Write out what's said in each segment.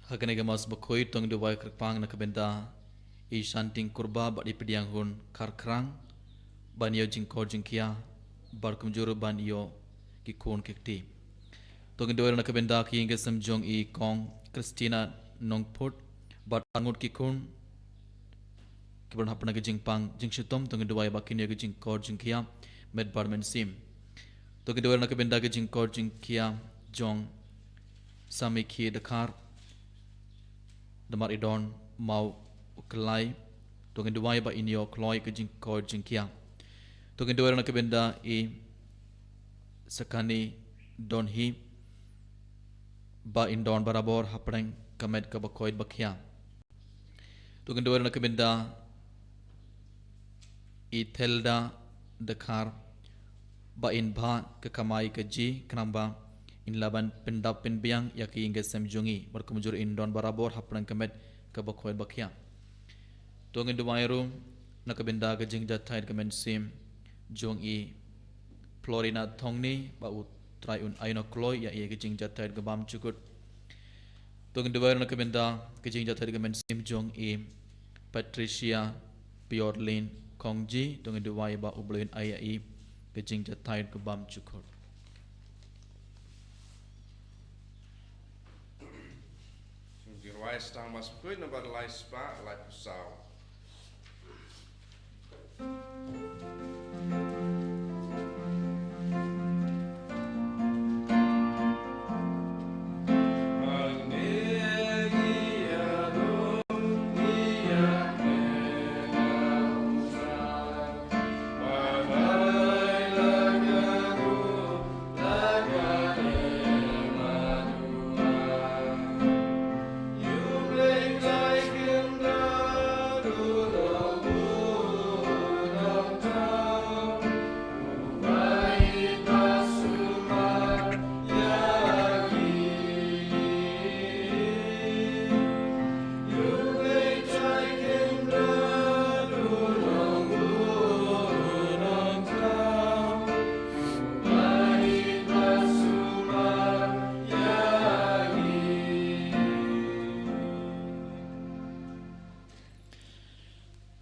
Hakane gamas bakoi tong duwai kerpang nak benda I shanting kurba ba dipidiang hun karkrang ban yo jingko jingkia bar kumjuru ban yo ki kon kekti tong duwai nak benda ki inge samjong I kong Christina nongput bat angut ki kon kiban hapna ke jingpang jingshitom tong duwai ba kin yo jingko jingkia med bar men sim tong duwai nak benda ke jingko jingkia jong sami ki dakar damar idon mau ukelai tongin duwai ba inyo kloi ke jingko jingkia tongin duwai nak benda I sakani don hi ba indon barabor hapreng kamet ka bakoid bakya tongin duwai nak benda I telda dakar ba in ba ke kamai ke ji kenamba in laban pendap penbiang yaki inge semjungi berkumjur indon barabor hapreng kamet ka bakoid bakya tongin duwai rum nak benda ke jing jatai kemen sim jong I Florina thongni ba utrai un aino kloi ya ye ke jing jatai ke bam cukut tongin duwai nak benda ke jing jatai kemen sim jong I Patricia Piorlin Kongji tongin duwai ba ubloin ai ke jing jatai ke bam cukut Ruai stang mas pui na bar lai spa lai pusau.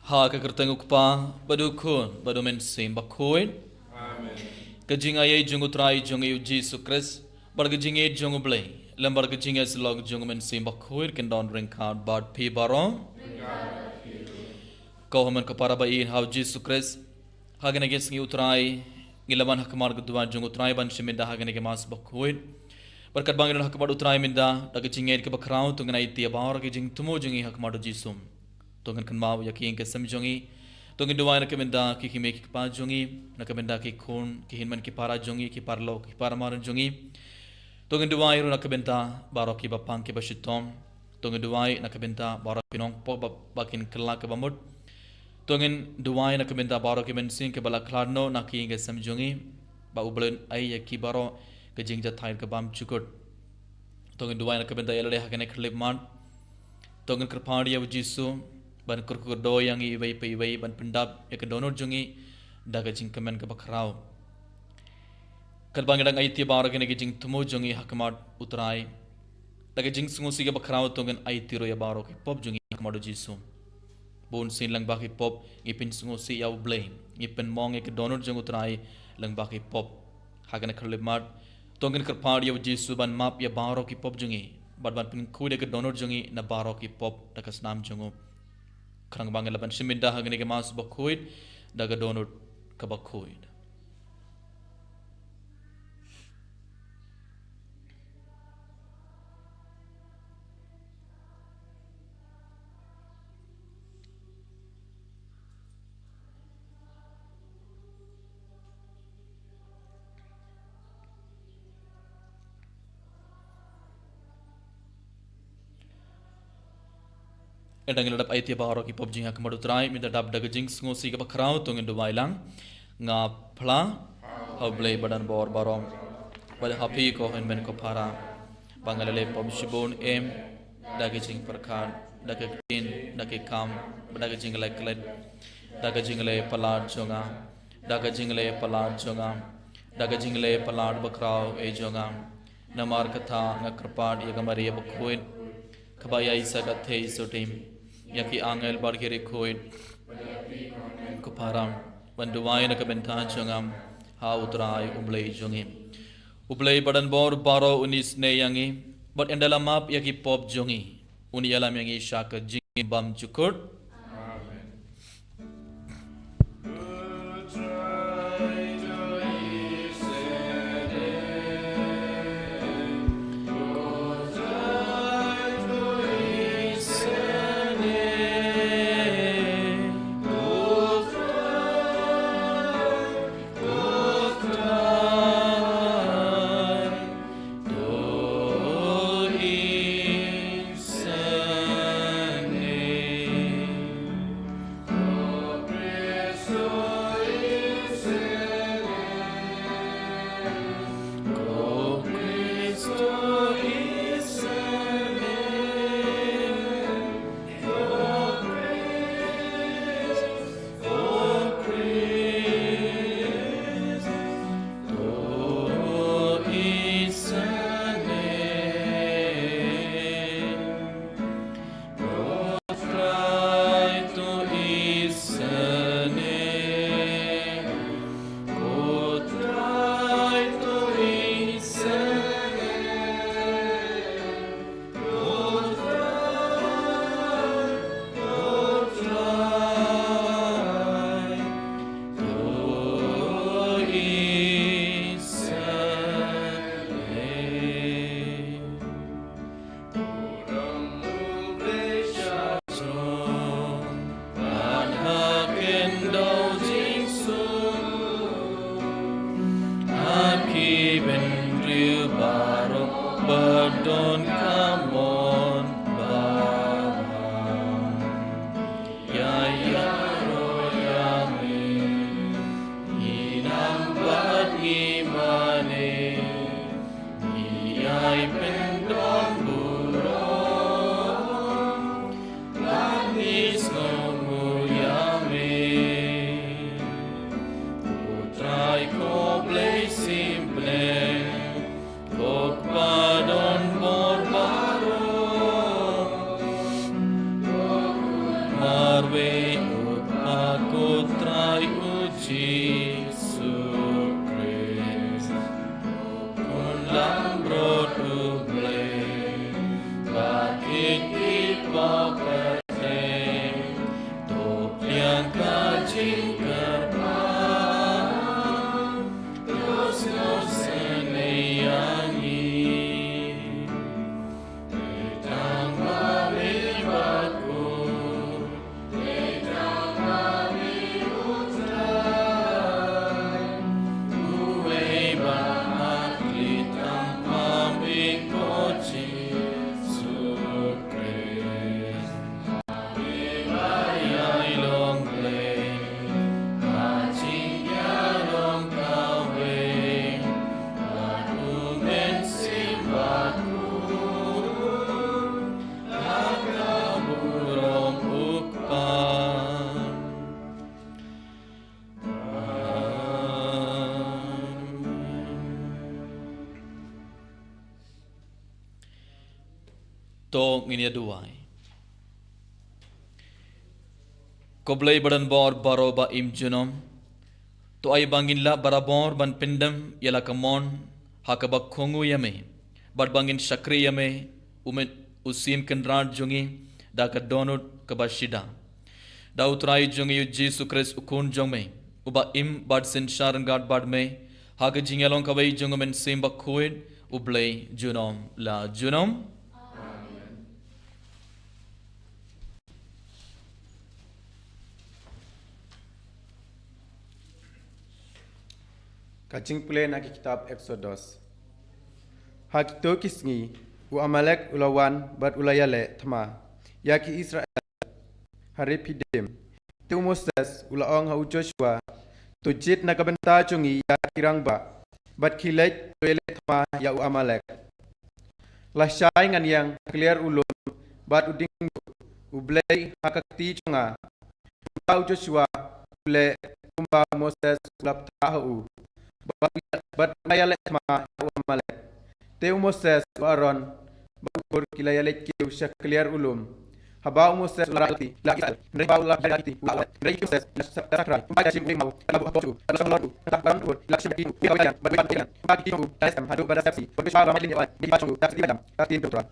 Ha ke kertenguk pa badukun badu men sim bakoin Amen. kejing ayai jungu trai jungu Jesus Christ bar kejing e jungu blai lembar kejing es log jungu men sim bakoin ken don ring card bad pi baron kau haman kapara ba in how Jesus Christ hagene ges ngi utrai ngilaban hakmar gudwa jungu trai ban shiminda hagene ke mas bakoin berkat bangin hakmar utrai minda da kejing e ke bakrau tungai tia bawar kejing tumu jungi hakmar jisum tongin kan mau yakin ke samjongi tongin duwai nak benda ki me ki pa jongi nak benda ki khun ki hinman ki para jongi ki parlo ki parmaran jongi tongin duwai ru nak benda baro ki bapang ki bashitom tongin duwai nak benda baro pinong po bakin kala ke bamut tongin duwai nak benda baro ki mensing ke bala klarno nak ki ke samjongi ba ublen ai ki baro ke jingja thair ke bam chukut tongin duwai nak benda elade hakane khlip man tongin krpadi ya jisu ban kurkur do yang iwai pe iwai ban pendap ya ke donor jungi daga jing kemen ke bakrau kalbang dang ai ti bar ke ne jing tumo jungi hakmat utrai daga jing sungu si ke bakrau tongen ai ti ro ya baro ke pop jungi hakmat jisu bon sin lang ba ke pop ngipin sungu si ya blame ngipin mong ke donor jung utrai lang ba ke pop hagane khalib mat tongen kerpad ya jisu ban map ya baro ke pop jungi ban pin khude ke donor jungi na baro ke pop daga snam jungu kerang bangal laban shiminda hagane ke mas bakhuid daga donut ka bakhuid edang ladap ai tia baro ki pop jinga kemadu trai minta dap daga jing ngosi ke bakrau tongin do wailang nga phla hablei badan bor barom bal happy ko hen men ko para bangalale pom shibon em daga jing perkan daga tin daga kam daga jing le klet daga jing le palat jonga daga jing le palat jonga daga jing le palat bakrau e jonga namar katha nga krpad yagamari bakhuin Kabaya isa kathe isotim. Yaki angel bargiri koin. Kuparam. Banduway na kabentahan siyangam. Ha utray umlay jungim. Ublay badan bor baro unis ne yangi. But endala map yaki pop jungi. Uni alam yangi shaka jingi bam cukur. Don't come on, Baba. Ya ya royame, inambat imane, iyai pendon burong, langis ngomuyame, putrai ko play simple. Kok padon borbaro marwe aku trai uji sukres ulang brod uble bakit ipapate top yang kajing kerpan terus seneyang to nginia duai. Koblay badan bor baro ba im junom. To ay bangin la barabor ban pindam yala kamon hakaba kongu yame. Bad bangin shakri yame umet usim kenrad jungi da kadonut kabashida. Da utrai jungi uji sukres ukun jongme. Uba im bad sin sharan gad bad me. Haga jingalong kawai jungamen simba kuid ublay junom la junom. Kacing pule na kitab Exodus. Hak to kisngi u Amalek ulawan bat ulayale thama yaki Israel haripidim tu Moses ulaong hau Joshua tu jit na kabenta chungi yaki rangba bat kilek toile thama ya u Amalek la syai ngan yang clear ulun bat uding ublei hakati chunga u Joshua ule kumba Moses ulap tahu bat ayale ma Amalek teu Moses Aaron Bakur kilaya lekil syakliar ulum. Habau Moses larati lagi mereka ulah berarti ulah mereka Moses sakra baca sim limau labu apa ada lalu tak bantu laksya itu biarkan berbantuan bagi itu tasam hadu pada saksi bersama ramai ini di pacu tak di dalam tatin putra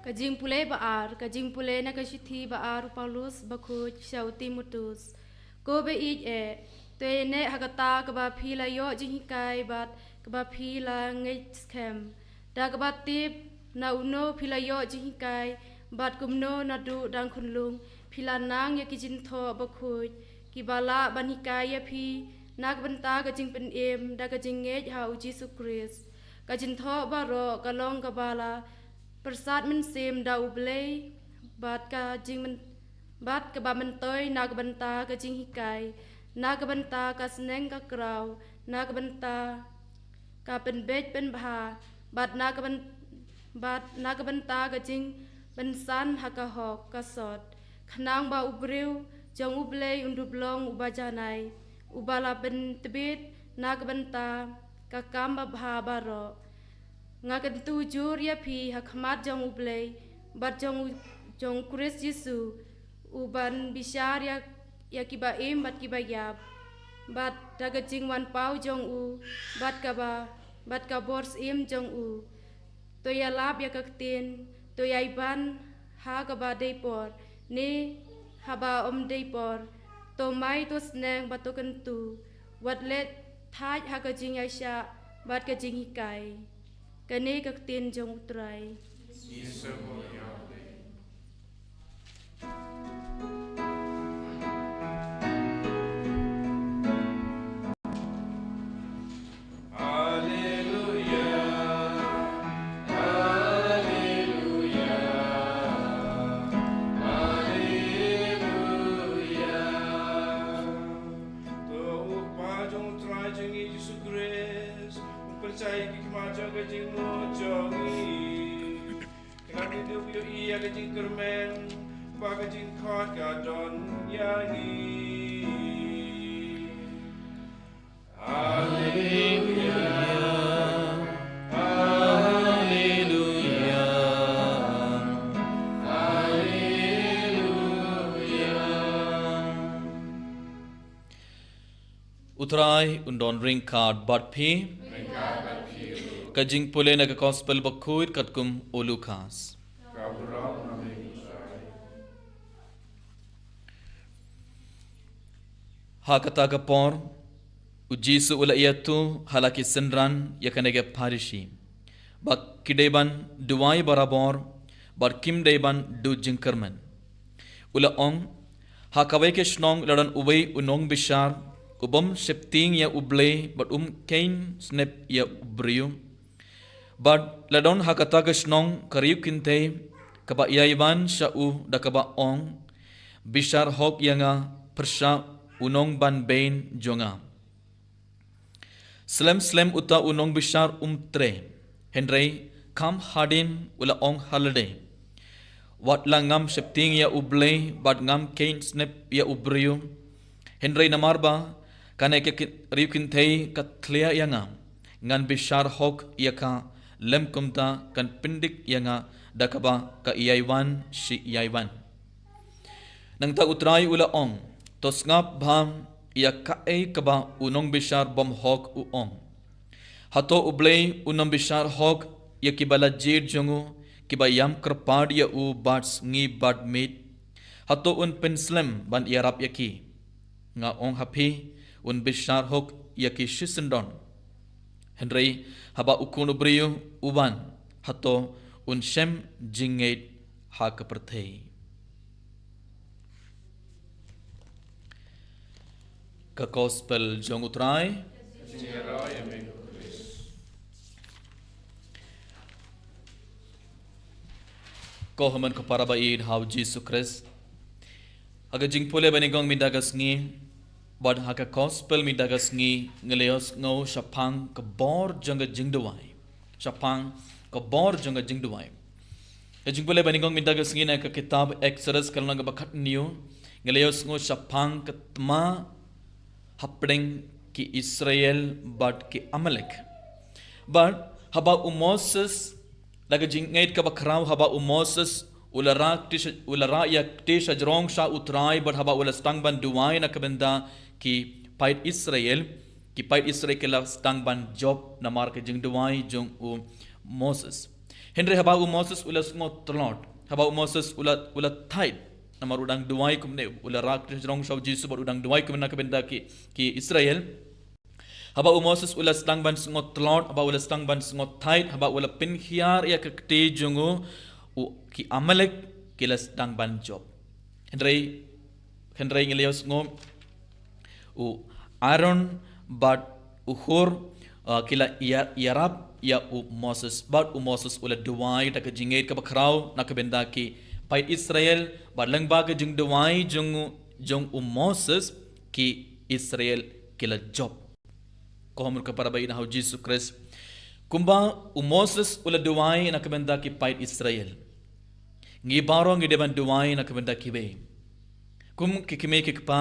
Kajing pule baar, kajing pule na kashithi baar Paulus bakuj shauti mutus. Ko be ij to ne hagata kaba phila yo jingkai bat kaba phila ngej scam. Da kaba tip na uno phila yo jingkai bat kumno na du dang khunlung phila nang ya kijin tho bakuj kibala banikai ya phi nak banta kajing pen em da kajing ngej ha uji sukris. Kajin tho baro kalong kabala Persat men sim da ublei bat ka jing men bat ka ba men toy na ka banta ka jing hikai na ka banta ka sneng ka krau na ka banta ka pen bej pen bha bat na ka banta ka jing ben san ha ka hok ka sot khnang ba ubriu jong ublei undu blong ubajanai ubala pen tebit na ka banta ka kamba bha baro ngakan tu jur ya phi hakmat jong ublei bat jong Chris Yesu uban bishar ya kiba em bat kiba yap bat daga jing wan pau jong u bat ka bors em jong u to ya lap ya kaktin to ya iban ha ka ba dei por ni haba dei por to mai to sneng bat to kan tu wat let thaj ha ka jing ya sha bat ka jing hikai Kane kaktin jong utrai. Percaya ki kemaja ke jing no jongi Kenapa dia punya iya ke jing kermen Ba ke jing kot ka don yangi Hallelujah utrai undon ring card but pi kajing pule na ka gospel bakuit katkum olukas ha kata ka por ujisu ula iatu halaki senran yakanege parishi bak kideban duai barabor bar kim deban du jinkerman ula ong ha kawai ke snong ladan ubay unong bishar ubom septing ya uble but kain snap ya ubriu but ladon ha kata ke snong kariu kinte kaba yaiban shau da kaba ong bishar hok yanga persha unong ban bain jonga slem uta unong bishar tre henry kam hadin ula ong holiday wat langam septing ya uble bat ngam kain snap ya ubriu henry namarba kane ke riukin thei ka clear yanga ngan bishar hok yaka lem kumta kan pindik yanga dakaba ka iyaiwan shi iyaiwan nang ta utrai ula ong tosngap bham ya ka ei kaba unong bishar bom hok u ong hato uble unong bishar hok ya kibala jir jongu kiba yam krpad ya u bats ngi bad mit hato un penslem ban yarap yaki nga ong happy un bishar hok yaki shisendon henry haba ukun ubriyu uban hato un shem jingate ha kaperthei ka gospel jong utrai ko haman ko para baid how Jesus Christ aga jing pole banigong midagas ngi bad ha ka gospel midagas ngi ngeleos ngo shapang ka bor janga jingduai shapang ka bor janga jingduai jing pole banigong midagas ngi na ka kitab Exodus kalna ga bakhat niyo ngeleos ngo shapang ka tma hapding ki Israel bad ki Amalek but haba Moses daga jingait ka bakraw haba Moses ulara ya tisha jrong sha utrai but haba ula stang ban duai na kabenda ki pait Israel ke la stang ban job na mar ke jing duai jong u Moses henry haba Moses ula sngot tlot haba Moses ula thait namar udang duai kumne ula rak jrong sha Jesus bar udang duai kumna kabenda ki Israel haba Moses ula stang ban sngot tlot haba ula stang ban sngot thait haba ula pin khiar ya kakte jongo u ki Amalek kila stang ban job henry ngelios ngo u Aaron but uhur kila yarab ya u Moses but u Moses ula duai tak jingait ka bakraw nakabenda ki pai Israel badlang ba ka jing duai jong u Moses ki Israel kila job ko hamur ka para bayin how Jesus Christ kumba u Moses ula duai nakabenda ki pai Israel ngi barong ngi deban duai nakabenda ki be kum kikime kikpa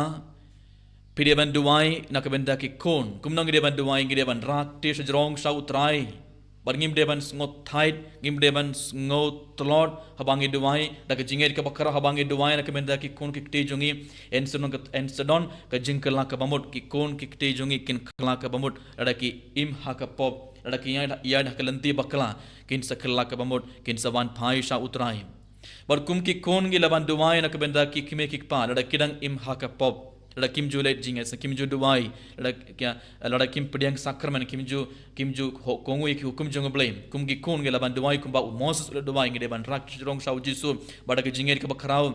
pideban duai nakabenda ki kon kum nang deban duai ngi deban rak te sjrong sa utrai bar ngim deban ngot thait ngim deban ngot tlot habangi duai dak jinget ka bakara habangi duai nakabenda ki kon kikte jongi ensedon ka jingkala ka bamut ki kon kikte jongi kin kala ka bamut ada ki im ha ka pop ada ki ya hakalanti bakla kin sakala ka bamut kin sawan phai sha utrai bar kum ki kon gi laban duai nakabenda ki kime ki pa ada kidang im ha ka pop ada kim ju let jing esa kim ju duai ada kim pediang sakramen kim ju kongu ki hukum jong blame kum gi kon gi laban duai kum ba Moses ula duai ngi deban rak rong sau jisu bada ke jinget ke bakrau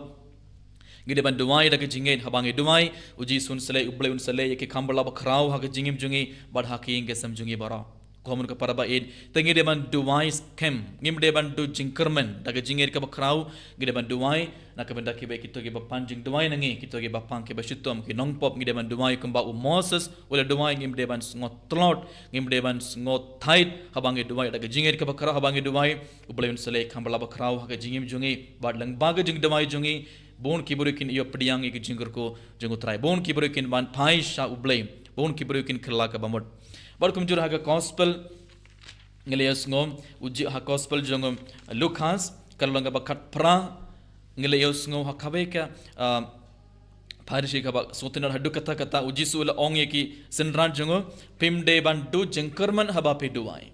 ngi deban duai da ke jinget habangi duai uji sun sele uble un sele ke khambala bakrau ha ke jingim jungi bad ha ki nge sam jungi bara komun ka para baid tengi deban duai kem ngim deban du jingkermen da ke jinget ke bakrau ngi deban duai na ka benda ki be kito ge bapan jing duai nangi kito ge bapang ke basitom ki nong pop ngi deban duai kum ba Moses ula duai ngim deban ngot tlot ngim deban ngot thait habangi duai da ke jinget ke bakrau habangi duai uble un sele khambala bakrau ha ke jingim jungi bad lang ba ge jing duai jungi bon kiburukin iyo pediang iki jingker ko jungu trai bon kiburukin ban phai sha uble bon kiburukin khla ka bamot bar kum jur ha ka gospel ngelias ngom uji ha gospel jongom Lukas kalanga bakat pra ngelias ngom ha kabeka Parishi kabak sotenar hadu kata-kata uji sula ong ye ki senran jungo pimde bandu jengkerman haba peduai.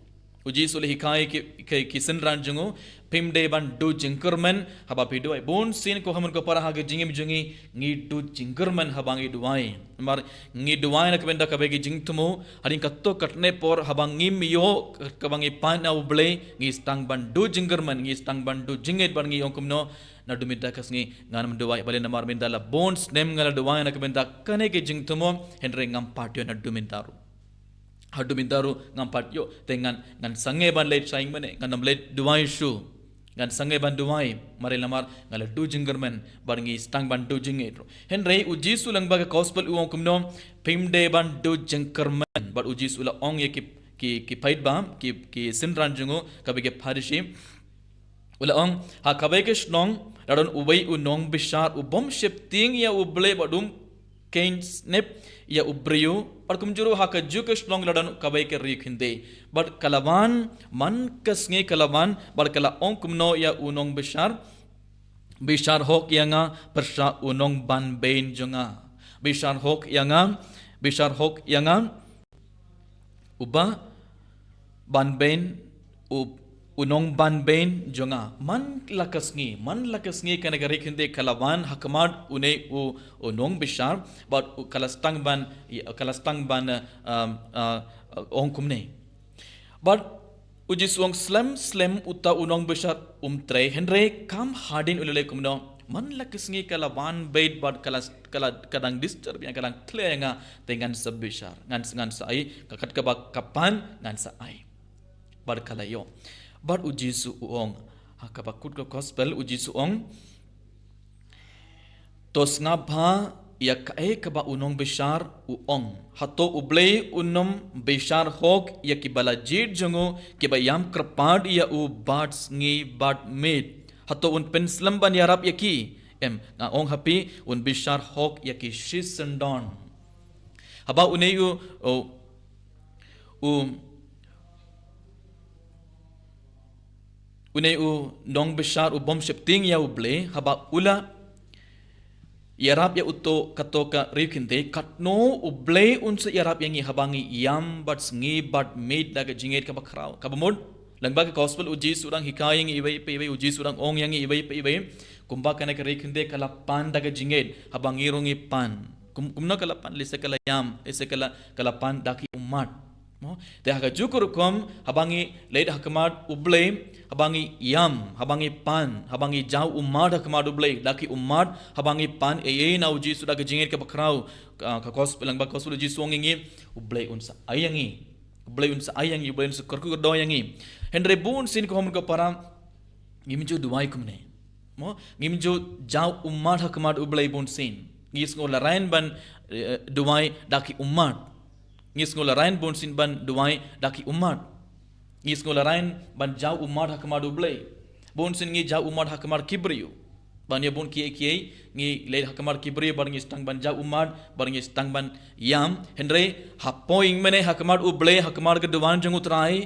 Uji sula hikai ki senran jungo pimde bandu jengkerman haba peduai. Bon sin ko hamun ko para haga jingim jungi ngidu jengkerman habangi duai. Mar ngiduai nak benda kabagi jingtumo haring katto katne por habangim yo kabangi pana uble ngi stang bandu jengkerman ngi stang bandu jingit bar ngi ongkumno na dumida kasngi nganam duwai bale namar mindala bones nem ngala duwai na kabenda kane ke jingtumo henre ngam patyo na dumindaru hadumindaru ngam patyo tengan ngan sange ban late saing mane nganam late duwai shu ngan sange ban duwai mare lamar ngala du jingermen barngi stang ban du jingetro henre uji sulang baga gospel uong kumno pimde ban du jingkermen bar uji sula ong ye ki pait bam ki sinran jungo kabege pharishi ula ong ha kabege shnong Radon ubai unong besar ubom shifting ya uble badum kain snap ya ubriu और कुमजुरो हाका जुकश लोंग लड़न कबाई के रीख हिंदे बट कलावान मन कसंगे कलावान बट कला ओं कुमनो या उनोंग बिशार होक यंगा परशा उनोंग बन बेन जुंगा बिशार होक यंगा उबा बन Ben unong ban ben jonga man lakasngi kana gari khinde kalawan hakmad une unong bishar but kalastang ban ong kumne but uji suang slam uta unong bishar tre henre kam hardin ulele kumno man lakasngi kalawan bait but kadang disturb yang kadang clear nga dengan sebishar ngan sai kakat kabak kapan ngan sai bar kalayo But uji suong hakabakut ko gospel uji suong tos nga bha ya kae kaba unong bishar uong hato ublei unom bishar hok ya kibala jid jongo kibayam krapad ya u bats ngi bat made hato un penslam ban yarap ya ki em nga ong happy un bishar hok ya ki shisandon haba uneyu Unai nong besar bom shifting ya uble haba ula yarap ya uto katoka rikinde katno uble unsa yarap yang habangi yam but sngi but made daga jinget ka bakrao kabamod langba ka gospel uji surang hikayeng ibai pe uji surang ong yang ibai pe kumba kana ka rikinde kala pan daga jinget habangi rongi pan kumno kala pan lisa kala yam ese kala pan daki umat te haka jukur kom habangi leid hakamat uble habangi yam habangi pan habangi jau umad hakamat uble daki umad habangi pan na uji sudah kejingir ke bakrau ka gospel lang ba gospel uji suangingi uble unsa ayangi uble unsa korku doyangi henre bun sin ko hom ko para ngimjo duai kumne mo ngimjo jau umad hakamat uble bun sin ngis ngo larain ban duai daki umad ngis ngola rain bon sin ban duai daki umat ngis ngola rain ban jau umat hakmar ublei bon sin ngi jau umat hakmar kibriu ban ya bon kiye ngi le hakmar kibriu bar ngi stang ban jau umat bar ngi stang ban yam henre hapoing mene hakmar ublei hakmar ke duan jung utrai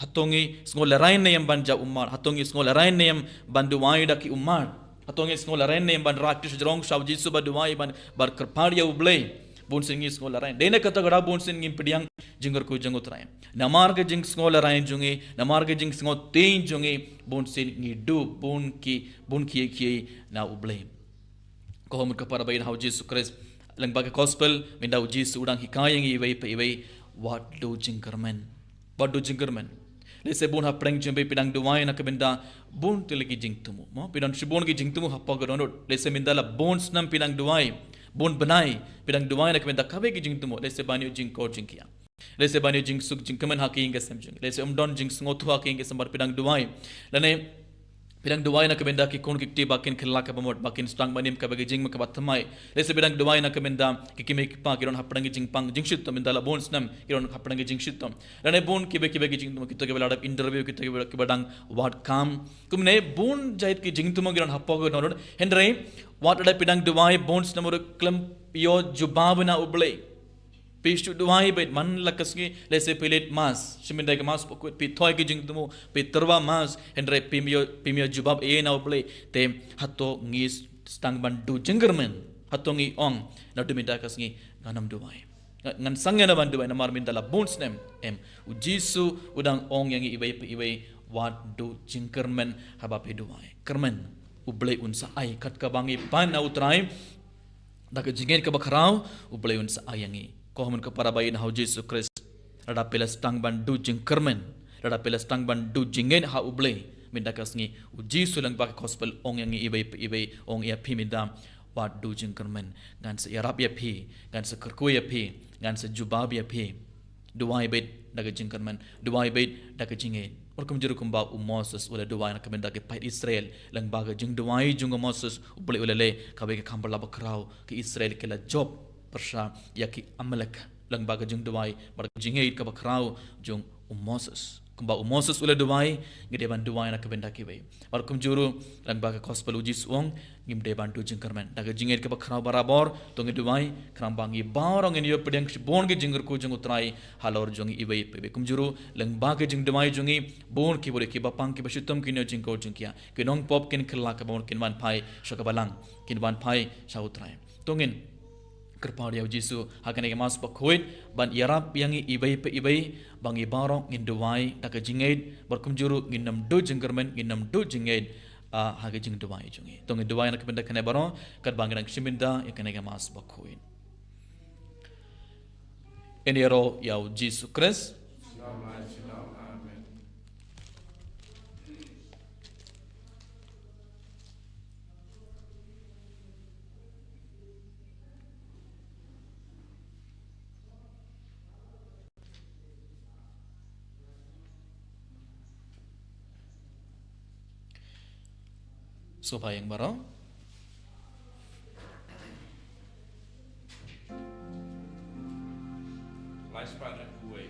hatongi ngola rain ne yam ban jau umat hatongi ngola rain ne yam ban duai daki umat hatongi ngola rain ne yam ban raktish jrong shawji suba duai ban bar kerpar ya ublei bon sin ngi skola rain dena kata gada bon sin ngi pediang jingar ko jangot rain namar ke jing skola rain jungi namar ke jing sngot tein jungi bon sin ngi du bon ki na uble ko hom ka para bain hauji sukres lang ba gospel minda uji sudang hikayeng iwei pe what do jingerman lese bon ha preng jembe pidang duwai na kabenda bon tilegi jingtumu mo pidang shibon ki jingtumu happa gadonot lese mindala bones nam pidang duwai bon banai pidang duwai nak menta kabe ki jingtumo lese banyo jing ko jingkia lese banyo jing suk jing kamen haki inga samjung lese umdon jing sngotu haki inga sambar pidang duwai lane pidang duwai nak menta ki kon kikti bakin khilla ka bamot bakin stang banim ka bagi jing makabat thamai lese pidang duwai nak menta ki kime ki pa kiron hapdang jing pang jing shit to menta la bon snam kiron hapdang jing shit to lane bon kibe ki jing tumo kitto ke belada interview kitto ke badang what kam kumne bon jait ki jing tumo kiron happo ko non henry what ada pidang duwai bones namur klem yo jubabna uble pishu duwai bet man lakasgi lese pilet mas shimindai ke mas pokut pi thoi ki jing tumo pi terwa mas henre pimyo jubab na uble te hato ngis stang ban du jingermen hatongi ong na duminda kasngi ganam duwai ngan sangya na banduai na marminda la bones nem u Jisu udang ong yang ibai wat do jingkermen haba peduai kermen ublei unsa ai kat kabangi pan na utrai da ke jingen ke bakrau ublei unsa ai yangi ko hamun ke para bayin hau Jisu Christ rada pelas tang ban do jingkermen rada pelas tang ban do jingen ha ublei minda kasngi u Jisu lang bak gospel ong yang ibai ong ya pi minda wat do jingkermen ngan se yarap ya pi ngan se kerku ya pi ngan se jubab ya pi duai bet da ke jingkermen duai bet da ke jingen Orkum juru kumba Moses ula duai nak kemenda ke pait Israel lang baga jing duai jung Moses ubole ulale kabe ke kambala bakrau ke Israel ke la job persha ya ki Amalek lang baga jing duai bar jingait ke bakrau jung Moses kumba Moses ula duai ngide ban duai nak kemenda ke be orkum juru lang baga gospel uji suang ngimde ban tu jing kermen daga jingait ke bakrau barabor to ngi duai kram bangi barong ngi yo pedang bon ke jingger ko jung utrai halor jung ibai pe kum juru lang baga jing duai jungi bon ki bore ki bapang ki basutam ki no jing ko jung kia ki nong pop kin khla ka bon kin ban phai shakabalang kin ban phai sautrai tongin kerpau dia Jisu hakane ke mas bakhoit ban yarap yangi ibai bangi barong ngin duai daga jingait berkum juru nginam do jinggermen nginam do jingait hage jing duai jungi tong duai nak benda kene baro kat bangi nang shiminda yakane ke mas bakhoit enero ya Jisu Christ sopa yang baru Lais Padre Kue.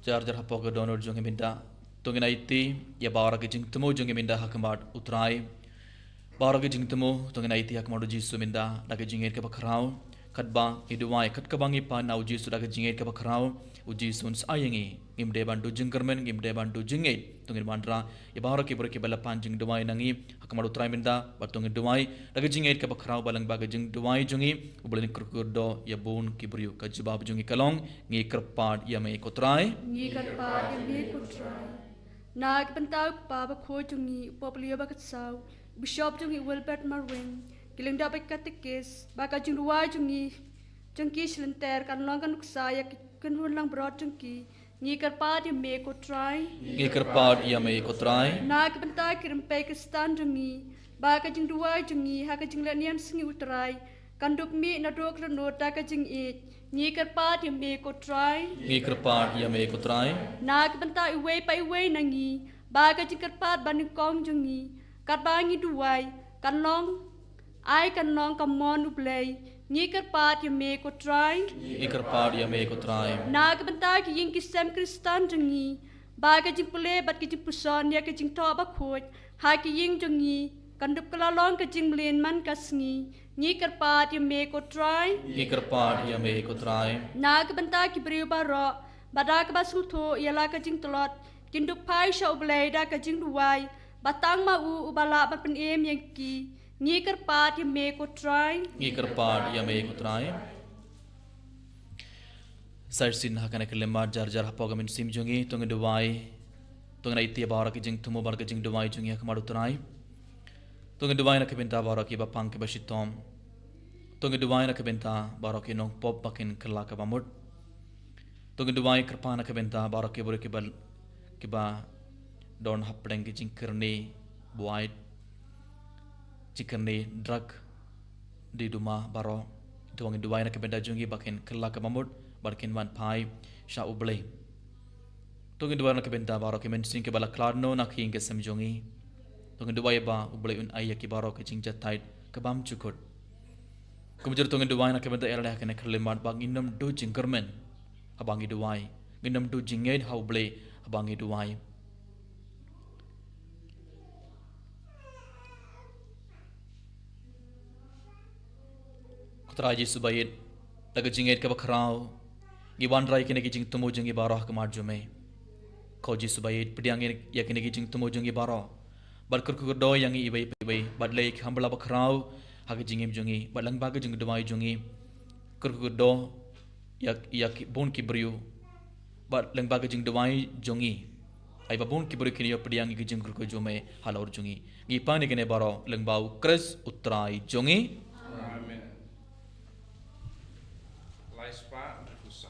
jar hapok donor jung minda tongina iti ya bawra ke jing temu jung minda hakmat utrai bawra ke jing temu tongina iti hakmat Jisu minda daga jingait ke bakrau katba iduai kat kabangi pa na Jisu daga jingait ke bakrau uji sun sayangi ngimde bandu jingkermen ngimde bandu jingait tongin mandra ya bawra ke bor ke balapan jing duai nangi hakmat utrai minda batong duai daga jingait ke bakrau balang baga jing duai jungi ubulin kurkurdo ya bun kibriu ka jibab jungi kalong ngi kerpad ya me kotrai ngi kerpad ya me kotrai nag pentau pa ba kho jungi poplio ba katsau bishop jungi Wilbert Marwin kiling dapat katekis baka jing duai jungi slenter kan long kan saya kan hulang brot jungi ngi kerpad ya me kotrai ngi kerpad ya me kotrai nag pentai kirim pe ke stand jungi baka jing duai jungi ha ka jing lanian singi utrai kan duk mi na dok no ta ka jing it nyi kerpat yang me ko try ngi kerpat ya me ko trai nak benta iwe pa iwe nangi baga jing kerpat ban kong jungi kat bangi duai kan long ai kan long kamon ublei nyi kerpat yang me ko try ngi kerpat ya me ko trai nak benta ki ying kisem kristan jungi baga jing pule bat ki jing puson ya ki jing to ba khoj ha ki ying jungi kan dup kala long ki jing len man kasngi nyi kerpat yang me ko try ngi kerpat ya me ko trai nak benta ki beriu baro badak basu tho yala ka jing telot kinduk pai sha ublei da ka jing duai batang ma u ubala ba pen em yang ki nyi kerpat yang me ko try ngi kerpat ya me ko trai sarsin hakana kelemar jar jar hapogamin sim jungi tungi duai tungi na itia bara ki jing tumo bar ka jing duai jungi hakmadu trai tungi duai na kebenta bara ki bapang ke basitom tungi duai na kebenta bara ki nong pop bakin kala ka bamut tungi duai kerpana kebenta bara ki buru ki bal ki ba don hapdeng ki jing kerni buai chikerni drug di duma baro tungi duai na kebenta jungi bakin kala ka bamut barkin wan pai sha ublei tungi duai na kebenta bara ki men sing ke bala klarno na king ke samjongi tungi duai ba ublei un ayya ki baro ke jing jatait kabam chukut kumjur tungi duai na kebenta erle hakane khlemat bang inam do jingkermen abangi duai inam do jinged ha ublei abangi duai kutraji subayit daga jinged ke bakrao giwan rai kene ki jing tumo jingi baro ka mar jume koji subayit pediang ya kene ki jing tumo jingi baro barkur ku do yang i bai bai badlei khambla bakrao ha ki jingim jungi balang ba ka jing duai jungi kur ku do ya ki bon ki brio balang ba ka jing duai jungi ai ba bon ki brio kini yo pediang ki jing kur ku jume halor jungi gi pani kene baro lang bau kres utrai jungi Amen. Laispa Rusa.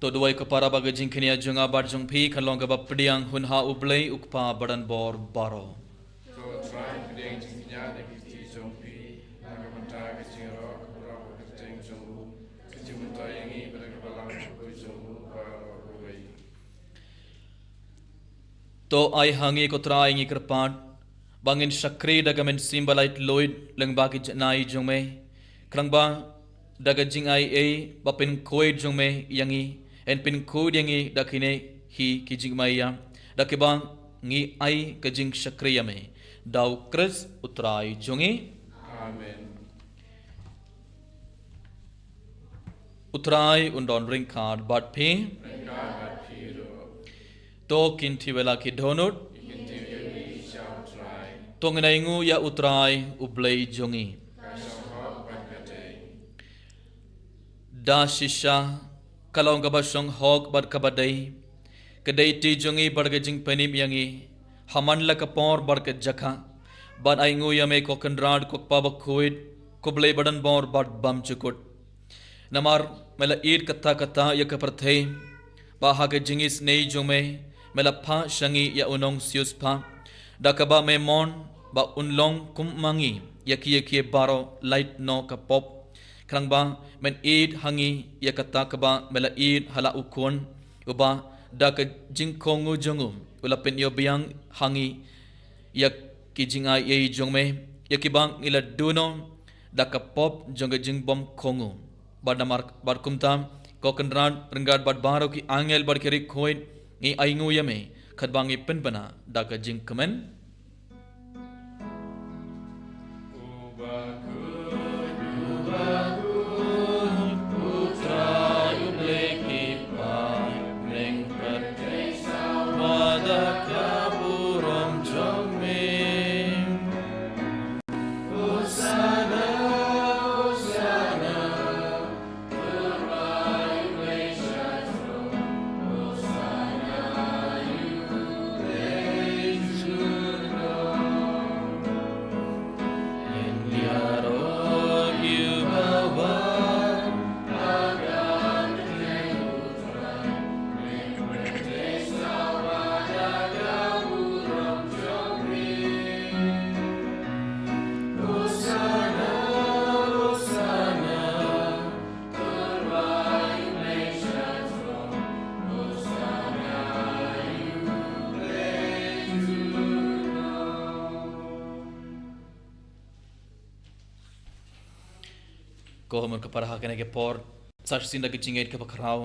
तो दुआई कपारा बागे जिंखनिया जुंगा बाट जुंग भी खलों का बपड़ियांग हुनहा उबलई उकपा बड़न बोर बारो So try pediang jingnya de ki jongpi naga menta ke jingro kura ke jing jongu ke jing menta yangi pada kepala ke jongu baro ruwei. तो आई हांगी को त्राएंगी करपाट bangin shakri daga men simbalait loid leng ba ki nai jong me krangba daga jing ai e bapin koi jong me yangi en pin koi yangi dakine hi ki jing mai ya dakiba ngi ai ka jing shakri ya me dau kris utrai jongi Amen. utrai undon ring card bat phi Rengkat piru to kinti wela ki donut kinti yoni shall try tongnai ya utrai ublei jongi kasong bakate da shisha kalong kabasong hok bar kabadai kadai ti jongi barga jing panim yangi haman la kapor barka jakha bad aingu yame ko kanrad ko pabakhuit kublei badan bor bad bam chukut Namar mela id kata-kata ya keperthe baha ke jingis nei jome mela pha shangi ya unong sius pha dakaba memon ba unlong kummangi ya kie baro light no kapop krangba men id hangi ya kata kaba mela id hala ukon uba dak jingkongu jongum ulapen yo biang hangi ya kijingai ye jongme ya kibang ila duno dakapop jonga jingbom kongu badamar barkumtam kokendran renggad bad baro ki angel bar kiri khoin ngi aingu yame khadbangi penbana daka jing kemen ko hamur kapara hakane ke por sarsinda ke cingait ke bakrao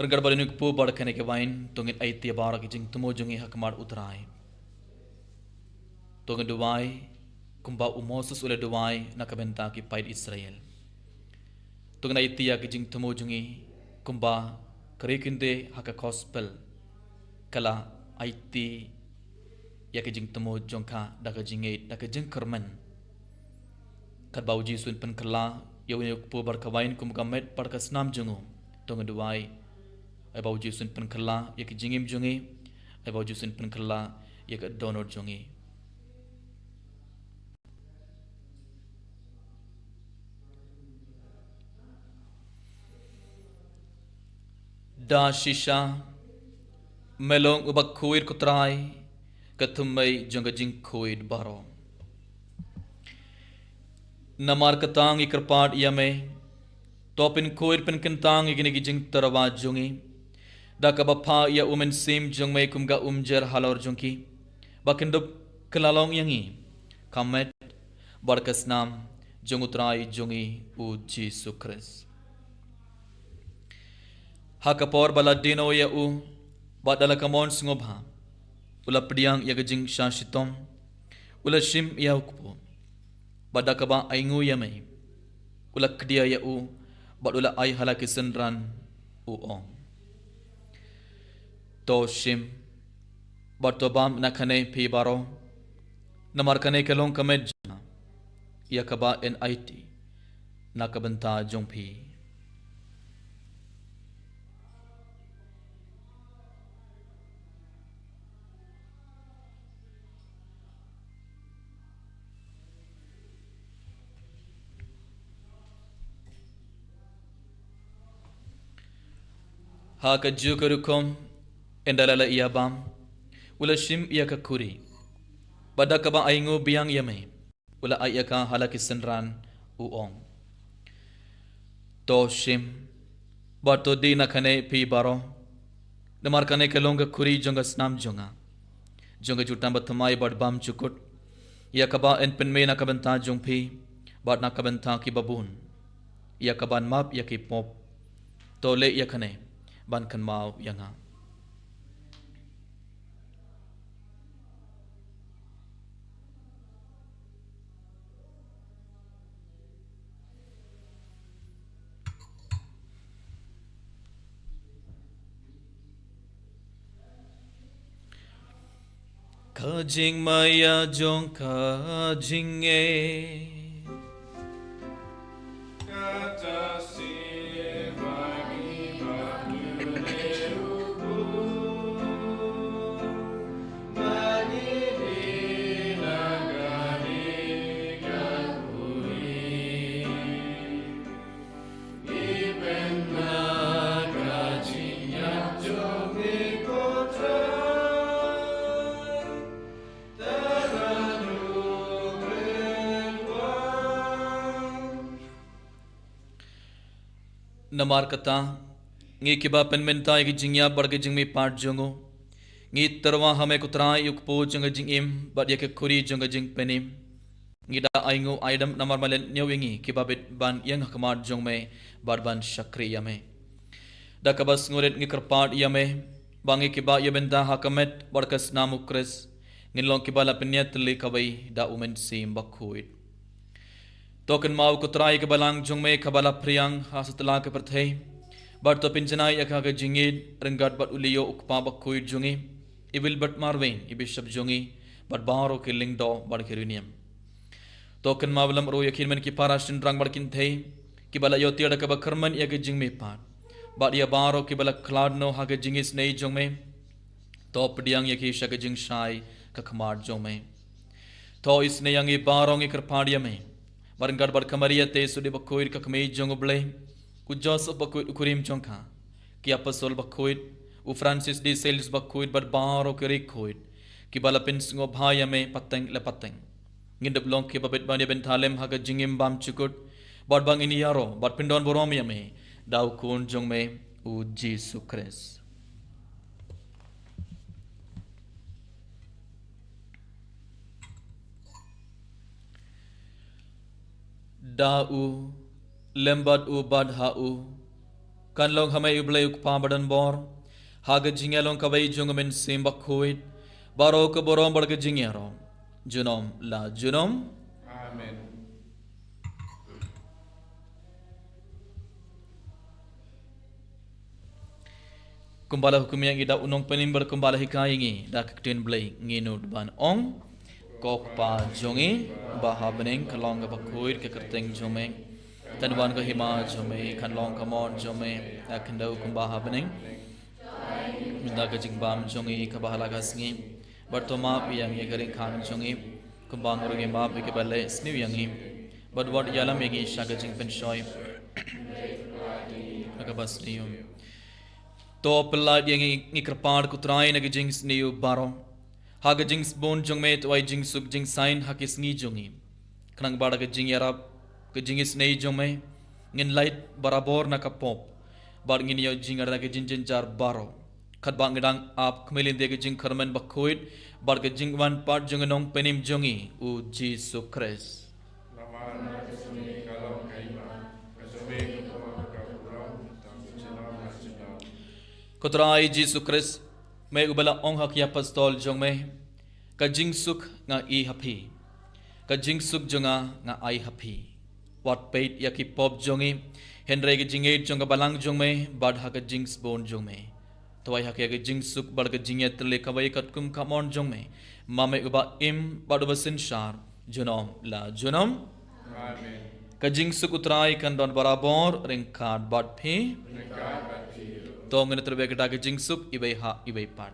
renggad balinu ke pu badkane ke wain tungin aiti bara ke jing tumo jungi hakmar utrai tungin duwai kumba umosus ule duwai nakabenta ki paid Israel tungin aiti ya ke jing tumo jungi kumba kerikinde haka gospel kala aiti ya ke jing tumo jongka daka jingait daka jing kerman kat bauji sun pen kala yau ni pu barkawain kum gamet parkas nam jungu tong duai ai bauji sun pen kala yak jingim jungi ai bauji sun pen kala yak donor jungi da shisha melong ubak kuir kutrai katumai jonga jing kuid baro namar katang ikerpat yame topin koir pen kentang igini gijing tarawa jungi dakabapha ya umen sim jungme kumga umjer halor jungki bakindup kelalong yangi kamet barkas nam jungutrai jungi u Jesus Christ hakapor baladino ya u badala kamon sngobha ula pediang ya gijing shashitom ula shim ya ukpo badakaba aingu yame ulak dia ya u badula ai halaki senran u ong to shim batobam nakane pi baro namarkane kelong kamed ya kaba en it nakabanta jongpi haka jukarukom endalala iyabam ula shim iyaka kuri badakaba aingu biang yame ula ayaka halaki senran uong to shim bato di nakane pi baro namarkane kelonga kuri jonga snam jonga jutam batmai badbam chukut yakaba en penme nakabanta jongpi bad nakabanta ki babun yakaban map yaki pop tole yakane ban kan mau yanga kajing maya jong kajing kata namar kata ngi kiba penmenta igi jingya barge jingmi part jongo ngi terwa hame kutra yukpo jonga jingim bad yake kuri jonga jing penim ngi da aingo aidam namar malen nyawingi kiba bet ban yang hakmar jongme barban shakri yame da kabas nguret ngi kerpat yame bangi kiba yabenta hakamet barkas namukres ngilong kiba la penyat li kawai da umen sim bakhuit token mau kutrai ke balang jongme kabala priang hasatla ke perthei bar to pinjanai akha ke jingid renggat bat uliyo ukpa bakhuit jongi ibil bat marvein ibishab jongi bat baro ke lingdo bar kiruniam token mawlam ro yakin men ki parashin rang barkin thei ki bala yo tiada ka bakarman ya ke jingme pat bat ya baro ki bala kladno ha ke jingis nei jongme top diang ya ki shak jing shai ka khamar jongme to isne yang i barong i kerpadia me barangkat bar kamaria te sude bakoir ka kmei jongoble ku joseph bakoir kurim jongka ki apostol bakoir u francis de sales bakoir bar baro ke rekoir ki bala pins ngo bhaya me pateng le pateng ngindep long ki babet bani ben thalem ha ka jingim bam chukut bar bang ini yaro bar pindon borom ya me dau kun jongme u jesus christ da'u lembat u bad ha'u kan long hamai ublai ukpa badan bor haga jingelong kawai jungmen simbak khuit baro ke borom barga jingero junom la junom Amen. kumbala hukum yang ida unong penimber kumbala hikaingi da kaktin blai nginut ban ong kok pa jongi baha bening kalong ka bakhuit ke kerteng jome tanwan ko hima jome kanlong kamon jome akandau kumbaha bening minda ka jingbam jongi ka bahala ka singi bartoma yang ye garing khang jongi kumbang rugi ma be ke balle sniu yangi badwad yalam yangi shaga jing pen shoy ka bas nium to pella yangi ngikrpad kutrai na jing sniu baro haga jings bon jongme twai jing suk jing sign hakis ngi jongi khnang bada ke jing yarab ke jingis nei jongme ngin light barabor na ka pop bar ngin yo jing ara ke jin jin jar baro khat bang dang ap khmelin de ke jing kharman bakhoit bar ke jing wan part jong nong penim jongi u jesus christ Namana kesuni kalau kaima kesumi kuwa kapurang tak cina macina. kotrai jesus christ me ubala ong hak ya pastol jongme ka jing suk nga I happy ka jing suk jonga nga ai happy wat peit ya ki pop jongi henre ke jinge jonga balang jongme bad ha ka jings bon jongme toy ha ke jing suk bar ka jinge tle ka wai kat kum kamon jongme mame uba im bad basin shar junom la junom Amen. ka jing suk utrai kan don barabor ring card bad phi Nekat batil. tong ne terbe ka ka jing suk ibai ha ibai pat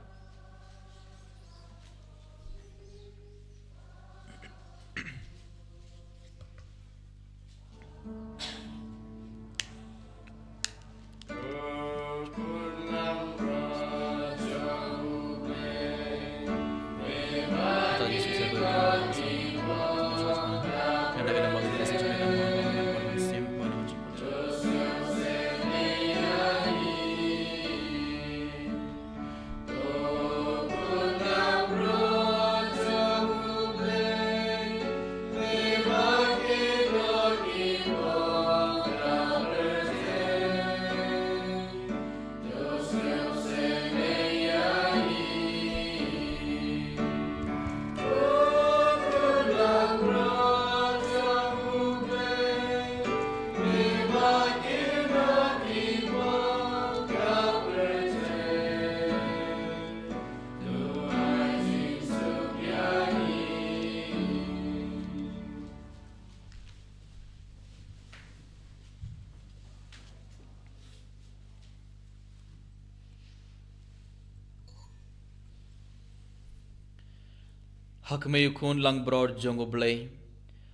hak me yukun lang broad jongo blay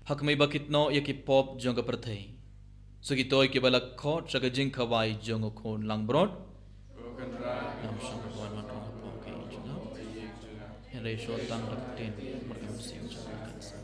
hak me bakit no yaki pop jongo perthei sugi toy ke balak khot saga jing khawai jongo khon lang broad nam shang wan man ro po ke juna henre shot tang rak tin markam sim jongo kan sa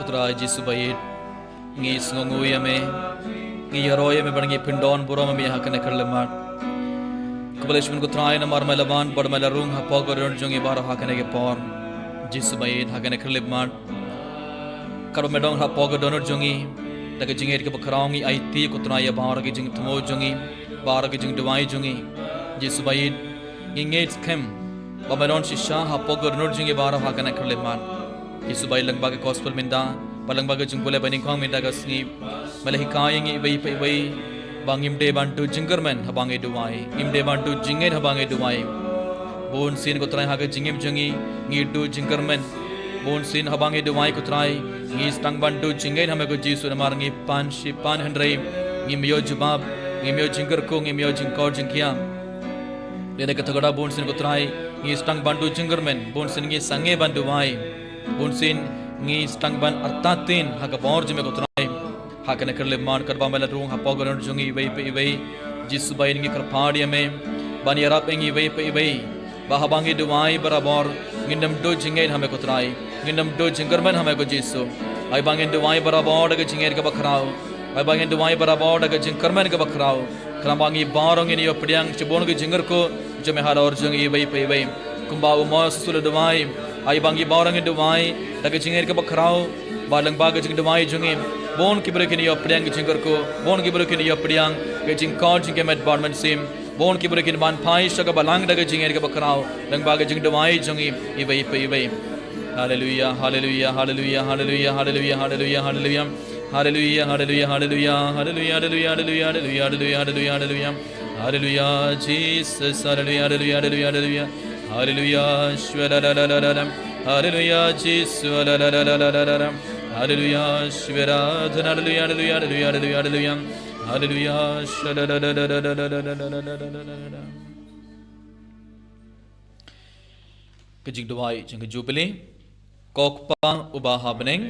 utrai Jisu bayit ngi sngongu yame ngi yaroye me bangi pindon burom me hakane kerlemat Kabalesh ko try na marmalaban bad malarung ha pogoron jongi bar hakane ke por Jisu bayit hakane kerlemat karo medong ha pogodonor jongi daga jinger ke bakraungi IT ko try bar ke jing tumo jongi bar ke jing dawai jongi Jisu bayit ngi kem babaron shisha ha pogodonor jongi bar hakane kerlemat Jisu bayit langba ke gospel minda palang baga jing boleh banding kong minta gasni malahi kayang ibai ibai bang imde bantu jinggerman habangai duai imde bantu jingen habangai duai bon sin ko try haga jingim jangi ngidu jinggerman bon sin habangai duai ko try ngi stang bantu jingen hame ko Jisu namar ngi pan shi pan handrai ngi myo jubab ngi myo jingger ko ngi myo jingkor jingkia lede katagada bon sin ko try ngi stang bantu jinggerman bon sin ngi sange bantu duai bon sin ngi stang ban artatin haga borj me ko try hakane kerle man karba mela rung ha pogoron jungi wei pe wei Jisu bai ngi karpadi me ban yara pe ngi wei pe wei ba habangi duai barabor ngindam do jingel hame ko try ngindam do jingerman hame ko Jisu ai bangin duai barabor daga jingel ka bakrao ai bangin duai barabor daga jingerman ka bakrao krabangi barong ini yo pediang chebon ke jinger ko jeme har or jungi wei pe wei kumba mo susul duai ai bangi barong duai daga jingel ka bakrao balang baga jing duai jungi bon ki breke ni yo pediang ke jinger ko bon ki breke ni yo pediang ke jing kod jing ke met barman sim bon ki breke ni ban pai shaga balang daga jingel ka bakrao lang baga jing duai jungi i wei pe wei hallelujah hallelujah hallelujah hallelujah hallelujah hallelujah hallelujah hallelujah hallelujah hallelujah hallelujah hallelujah hallelujah hallelujah hallelujah hallelujah hallelujah Jesus hallelujah hallelujah hallelujah hallelujah hallelujah shwala la la la la hallelujah Jesus la la la la la la hallelujah shwara hallelujah hallelujah hallelujah hallelujah hallelujah shwala la la la la la la kejing doai jeng jubilee kokpa ubaha beneng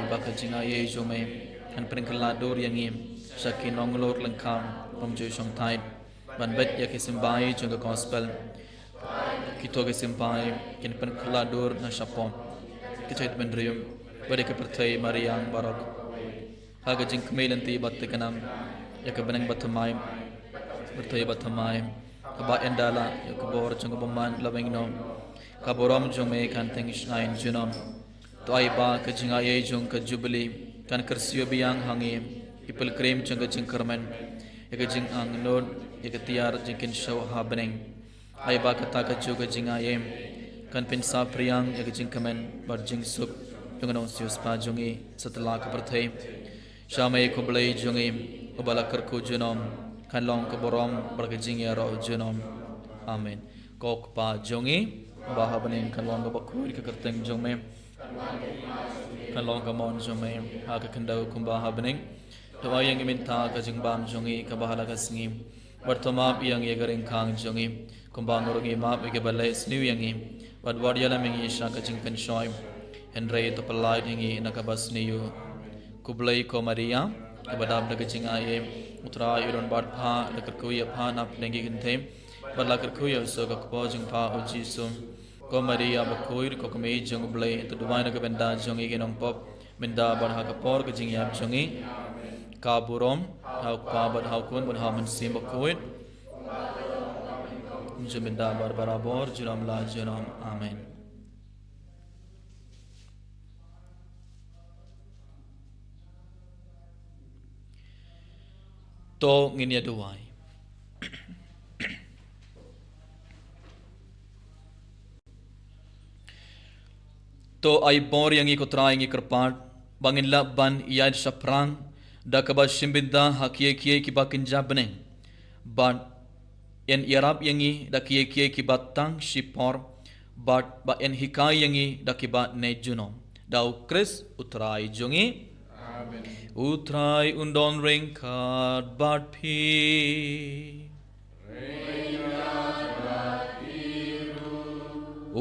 baka jinga ye jome kan pringkala dor yangim sakin onglor lengkam pamju shong thai ban bet ya kisimbai chung gospel kito kisimbai kin pringkala dor na shapon kichait bendrium bade ke perthai mariang barok haga jing kmelanti batte kanam ya ke benang bathamai perthai bathamai ba endala ya ke bor chung bomman loving no ka borom jome kan teng shnain junom to ai ba ka jinga ye jung ka jubilee kan kersio biang hangi people krem chung jing kerman ek jing ang non ek tiar jingkin show happening ai ba ka ta ka chu ka jinga ye kan pin sa priang ek jing kamen bar jing sup jung non sius pa jungi satla ka perthai shamai ko blai jungi obala kar ko junom kan long ka borom bar ka jing ya ro junom amen kok pa jungi ba happening kan long ka bakuri ka kerteng jung me kan long ka mon jung me ha ka kandau kumba happening to ayang minta ka jingbam jongi ka bahala ka singi bartoma yang ye garing khang jongi kumbang rogi ma be ke balai sniu yangi bad wadiala mengi sha ka jingpen shoy henry to palai dingi na ka basniu kublai ko maria ke badab daga jinga ye utra iron bad pha dakar ko ye pha na plengi ginthe balla kar ko ye so ka ko jing pha o jisu ko maria ba koir ko kame jong blai to duwaina ka benda jongi ke nong pop benda barha ka por ka jing yap jongi kaburom hau kabat hau kun bun haman sim bakuit juminda bar barabor juram la juram amen to nginya duai to ai bor yang ikut trai ngi kerpat bangin la ban yad shaprang da kaba shimbinda hakie kie ki bakin jabne but en yarab yangi da kie kie ki batang shipor but ba en hikai yangi da ki ba ne juno da ukris utrai jungi amen utrai undon ring kad but pi ring but pi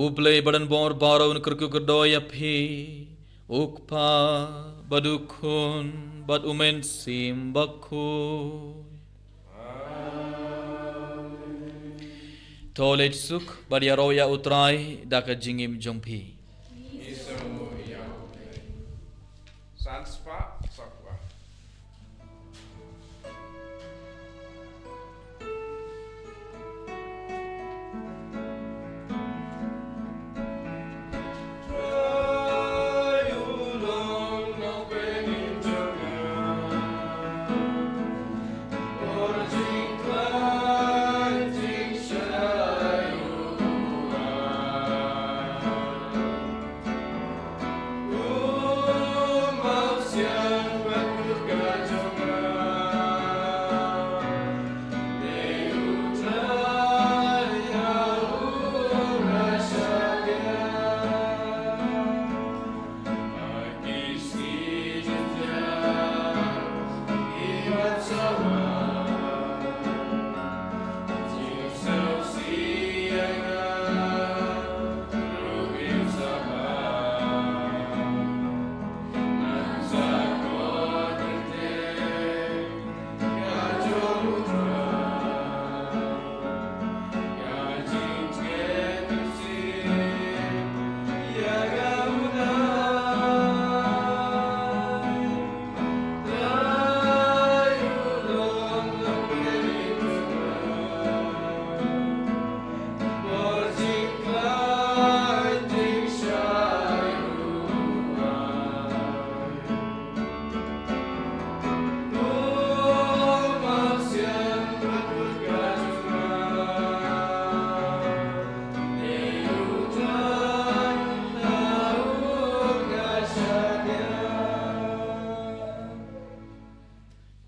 Uplay badan bor baro kerku kedoya pi ukpa badukun bad umen sim baku Tolet suk badiaroya utrai daka jingim jongpi Isemu yang Sanspa sakwa.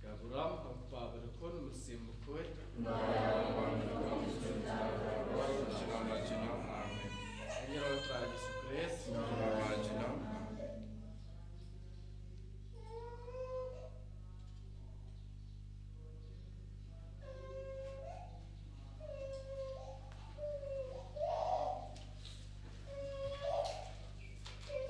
Gaburam, Papa, Berkun, Musim Bukut,